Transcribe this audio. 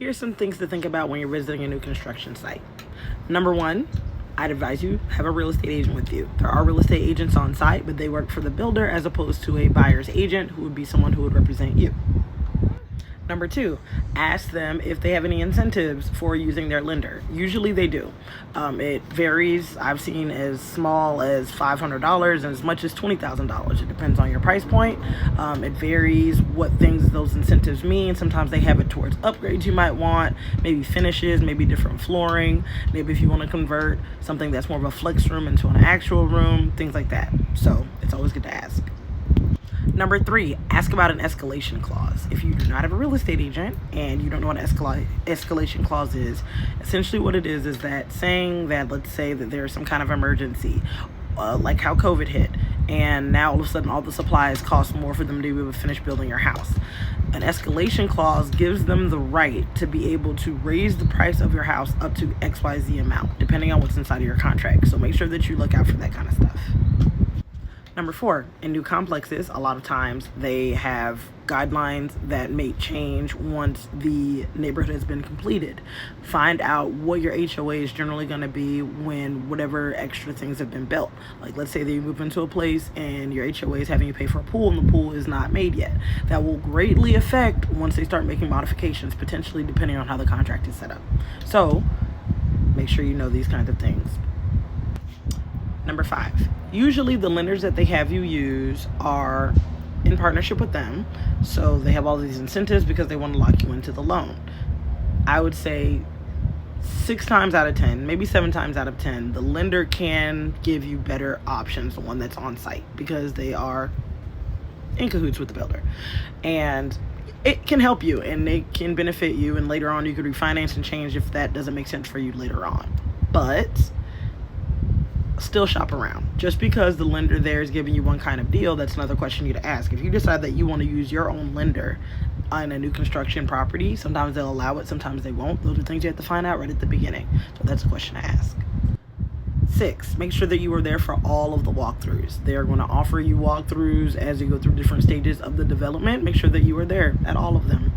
Here's some things to think about when you're visiting a new construction site. Number one, I'd advise you have a real estate agent with you. There are real estate agents on site, but they work for the builder as opposed to a buyer's agent, who would be someone who would represent you. Number two, ask them if they have any incentives for using their lender. Usually they do. It varies. I've seen as small as $500 and as much as $20,000. It depends on your price point. It varies what things those incentives mean. Sometimes they have it towards upgrades you might want, maybe finishes, maybe different flooring, maybe if you want to convert something that's more of a flex room into an actual room, things like that. So it's always good to ask. Number three, ask about an escalation clause. If you do not have a real estate agent and you don't know what an escalation clause is, essentially what it is that saying that, let's say that there's some kind of emergency, like how COVID hit, and now all of a sudden all the supplies cost more for them to be able to finish building your house. An escalation clause gives them the right to be able to raise the price of your house up to XYZ amount, depending on what's inside of your contract. So make sure that you look out for that kind of stuff. Number four, in new complexes, a lot of times they have guidelines that may change once the neighborhood has been completed. Find out what your HOA is generally going to be when whatever extra things have been built. Like, let's say that you move into a place and your HOA is having you pay for a pool and the pool is not made yet. That will greatly affect once they start making modifications, potentially depending on how the contract is set up. So make sure you know these kinds of things. Number five, usually the lenders that they have you use are in partnership with them, so they have all these incentives because they want to lock you into the loan. I would say 6 times out of 10, maybe 7 times out of 10, the lender can give you better options, the one that's on site, because they are in cahoots with the builder. And it can help you and it can benefit you, and later on you could refinance and change if that doesn't make sense for you later on. But still shop around. Just because the lender there is giving you one kind of deal, that's another question you to ask. If you decide that you want to use your own lender on a new construction property, sometimes they'll allow it, sometimes they won't. Those are things you have to find out right at the beginning. So that's a question to ask. 6, make sure that you are there for all of the walkthroughs. They're going to offer you walkthroughs as you go through different stages of the development. Make sure that you are there at all of them.